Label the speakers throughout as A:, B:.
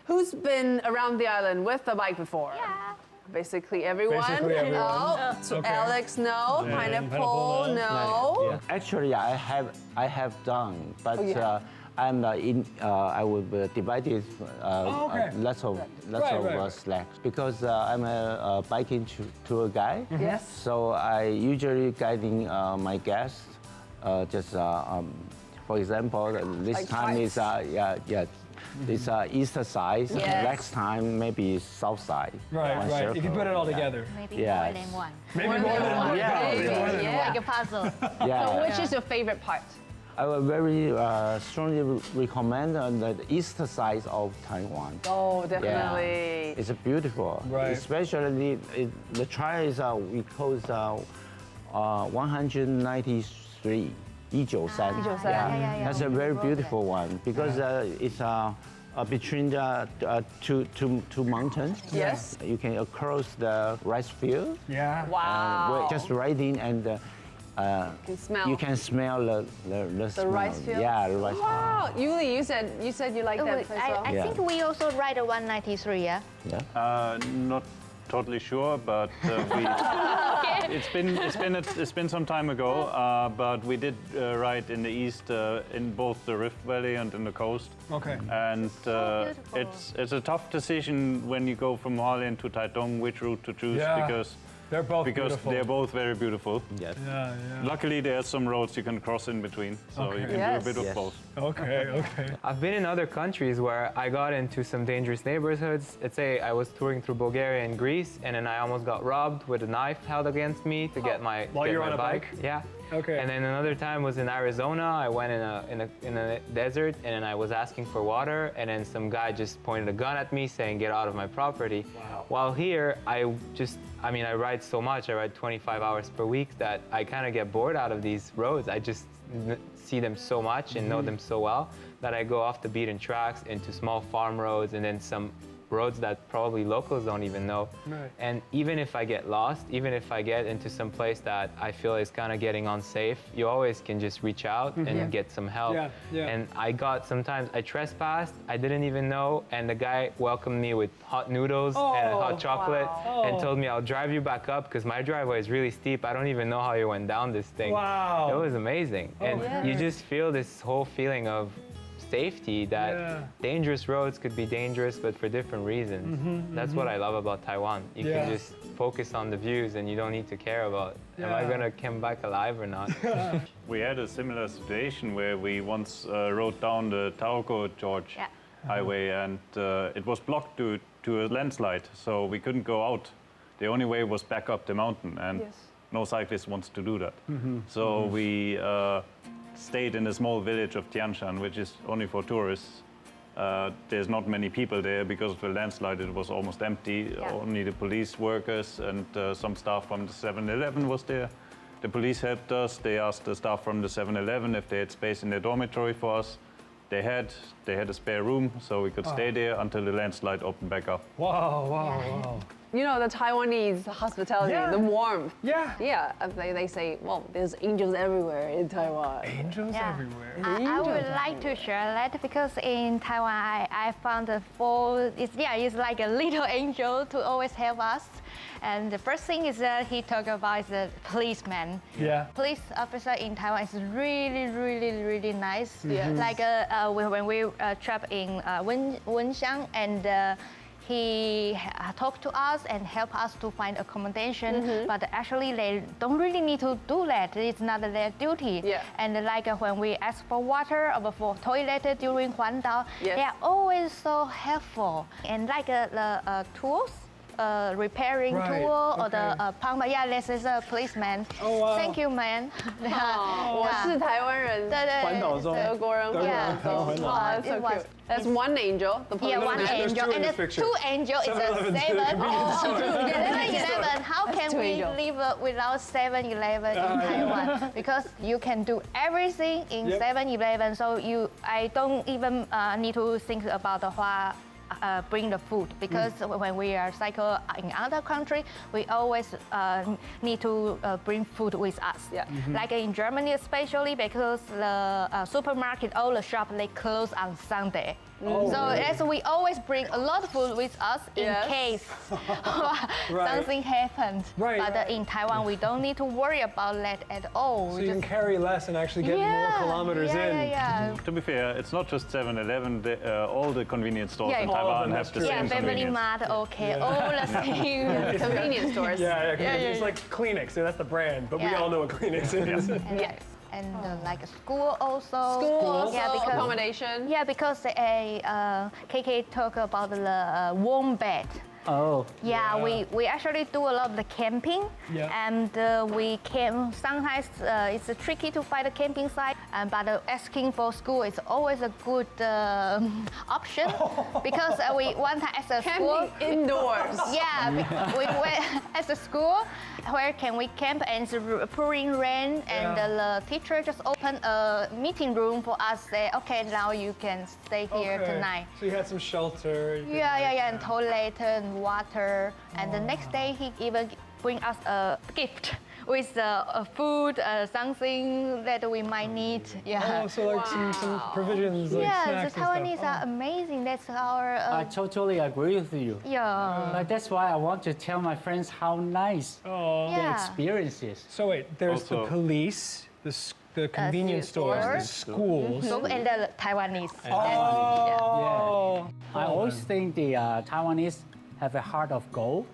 A: Who's been around the island with a bike before?
B: Yeah.
A: Basically everyone.
C: Basically everyone.
A: Oh, so
C: Okay.
A: Alex, no.
C: Yeah.
A: Pineapple,
C: Pineapple,
A: no.
D: Actually, I have done, but
A: yeah.
D: I would divide it
C: okay.
D: lots of
C: Right.
D: slacks because I'm a biking tour guide.
A: Yes.
D: So I usually guiding my guests. For example, this
A: Like
D: time
A: twice.
D: is It's east side.
A: Yes.
D: Next time maybe south side.
C: Right,
D: One
C: right. If you
D: circle.
C: put it all together.
B: Maybe
D: Yes.
B: more than one.
C: Maybe more than one.
D: Yeah,
A: Maybe,
D: more
C: than
A: yeah.
B: Like a puzzle.
D: Yeah.
A: So which is your favorite part?
D: I would very strongly recommend the east side of Taiwan.
A: Oh,
D: Yeah,
A: definitely.
D: it's beautiful.
C: Right.
D: Especially the trail is we call it 193. 193.
B: yeah.
D: That's a very beautiful one because it's between the two mountains.
A: Yes.
D: You can cross the rice field.
C: Yeah.
A: Wow.
D: Just riding and
A: can smell.
D: you can smell the smell.
A: rice field?
D: Yeah, the rice
A: Wow, Yuli, you said you like that place.
B: I
D: Yeah.
B: think we also ride a 193, yeah?
D: field. Yeah.
E: Not totally sure, but it's been some time ago. But we did ride in the east, in both the Rift Valley and in the coast.
C: Okay.
E: And
B: beautiful.
E: it's a tough decision when you go from Hualien to Taitung which route to choose
C: Yeah.
E: because
C: They're both beautiful.
E: they're both very beautiful.
D: Yes.
C: Yeah, yeah.
E: Luckily, there are some roads you can cross in between, so
C: Okay.
E: you can
A: Yes.
E: do a bit of
D: Yes.
E: both.
C: Okay, okay.
F: I've been in other countries where I got into some dangerous neighborhoods. Let's say I was touring through Bulgaria and Greece, and then I almost got robbed with a knife held against me to get my
C: While
F: get
C: you're
F: my
C: on a bike?
F: Yeah.
C: Okay.
F: And then another time was in Arizona. I went in a desert, and then I was asking for water, and then some guy just pointed a gun at me, saying, "Get out of my property."
C: Wow.
F: While here, I ride so much. I ride 25 hours per week that I kind of get bored out of these roads. I just see them so much and know them so well that I go off the beaten tracks into small farm roads and then some roads that probably locals don't even know.
C: Right.
F: And even if I get lost, even if I get into some place that I feel is kind of getting unsafe, you always can just reach out and get some help.
C: Yeah, yeah.
F: And sometimes I trespassed, I didn't even know, and the guy welcomed me with hot noodles and hot chocolate and told me, "I'll drive you back up because my driveway is really steep. I don't even know how you went down this thing."
C: Wow.
F: It was amazing. And you just feel this whole feeling of safety that dangerous roads could be dangerous, but for different reasons. That's what I love about Taiwan. You can just focus on the views and you don't need to care about, am I gonna come back alive or not?
E: We had a similar situation where we once rode down the Taroko George
B: Yeah.
E: highway and it was blocked to a landslide, so we couldn't go out. The only way was back up the mountain, and no cyclist wants to do that. So we stayed in a small village of Tianshan, which is only for tourists. There's not many people there because of the landslide. It was almost empty.
B: Yeah.
E: Only the police workers and some staff from the 7-Eleven was there. The police helped us. They asked the staff from the 7-Eleven if they had space in their dormitory for us. They had a spare room, so we could stay there until the landslide opened back up.
C: Wow, wow, wow.
A: You know, the Taiwanese hospitality,
C: Yeah.
A: the warmth.
C: Yeah.
A: Yeah, they say, well, there's angels everywhere in Taiwan.
C: Angels
B: Yeah.
C: everywhere.
B: I would like to share that because in Taiwan, I found it's like a little angel to always help us. And the first thing is that he talked about is the policeman.
C: Yeah.
B: Police officer in Taiwan is really, really, really nice.
A: Yes.
B: Like when we trapped in Wenxiang, and he talked to us and helped us to find accommodation. But actually, they don't really need to do that. It's not their duty.
A: Yeah.
B: And like when we ask for water or for toilet during Huandao,
A: Yes.
B: they are always so helpful. And like the tools. Repairing
C: Right,
B: tool or
C: okay.
B: the pump. Yeah, this is a policeman.
C: Oh, wow.
B: Thank you, man.
A: 我是台湾人，
B: 对对
C: 环岛中
A: 德国人，
C: 德国人
B: Yeah.
C: 台湾环岛。
A: Oh, that's so
B: It was-
A: cute. That's one angel. The
B: Yeah, one
A: policeman.
C: There's
B: angel
C: two in
B: and
C: this
B: the
C: picture.
B: two angel is a
C: 7-Eleven,
B: seven.
C: convenience store.
B: 7-Eleven. How
A: That's
B: can
A: two
B: we
A: angels.
B: live without 7-Eleven in Taiwan? Because you can do everything in
C: Yep.
B: 7-Eleven. So I don't even need to think about the bring the food, because when we are cycle in other country, we always need to bring food with us.
A: Yeah.
B: Like in Germany, especially because the supermarket, all the shop they close on Sunday.
C: Oh,
B: So
C: really?
B: that's we always bring a lot of food with us in
A: Yes.
B: case
C: Right.
B: something happens.
C: Right,
B: But
C: right.
B: In Taiwan, we don't need to worry about that at all.
C: So
B: We
C: you can carry less and actually get more kilometers
B: yeah,
C: in.
B: Yeah,
E: To be fair, it's not just 7-Eleven. All the convenience stores
B: Yeah.
E: in
B: All
C: of
E: Taiwan
C: them,
E: have
C: that's
E: the
C: true.
B: yeah.
E: same
B: Family
E: convenience.
B: Mart, okay, all the same.
A: Convenience stores.
C: Yeah,
B: yeah,
C: it's
B: yeah.
C: like Kleenex. So that's the brand, but we
B: Yeah.
C: all know what Kleenex is.
A: Yes.
B: And like a school also.
A: School also,
B: Yeah, because
A: accommodation.
B: yeah, because KK talk about the warm bed.
D: Oh,
B: Yeah,
C: Yeah.
B: we actually do a lot of the camping,
C: Yeah.
B: and we camp. Sometimes it's tricky to find a camping site, but asking for school is always a good option because we one time as a school.
A: Camping indoors.
B: Yeah, we went as a school. Where can we camp? And it's pouring rain, and
C: Yeah.
B: the teacher just opened a meeting room for us. Say, okay, now you can stay here
C: Okay.
B: tonight.
C: So you had some shelter. you could,
B: Yeah, and toilet and water. And the next day, he even bring us a gift with food, something that we might need. Yeah.
C: Oh, so like some
B: yeah,
C: provisions, like
B: the
C: snacks and
B: Taiwanese
C: stuff.
B: are amazing. That's our.
D: I totally agree with you.
B: Yeah.
D: But that's why I want to tell my friends how nice
C: Oh.
B: Yeah.
D: the experience is.
C: So wait, there's the
E: Also-
C: police, the convenience stores, the schools.
B: So, and the Taiwanese.
C: Oh.
D: I always think the Taiwanese have a heart of gold.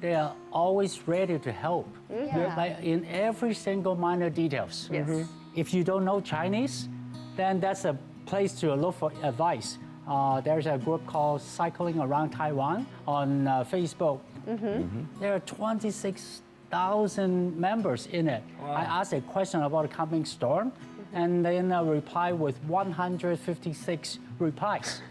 D: They are always ready to help.
B: Yeah.
D: Like in every single minor details.
A: Yes.
D: If you don't know Chinese, then that's a place to look for advice. There's a group called Cycling Around Taiwan on Facebook. There are 26,000 members in it. I asked a question about a coming storm, and then a reply with 156 replies,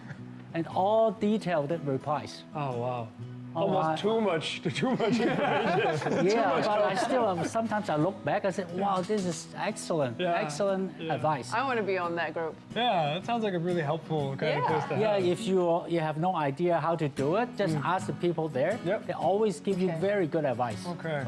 D: and all detailed replies.
C: Oh wow.
D: I-
C: Almost too much information.
D: Yeah, but I still sometimes I look back and say, wow, this is excellent,
C: Yeah.
D: excellent advice.
A: I want to be on that group.
C: Yeah, that sounds like a really helpful kind of
A: Yeah.
C: place to
D: Yeah,
C: have.
D: if you have no idea how to do it, just ask the people there.
C: Yep.
D: They always give you very good advice.
C: Okay.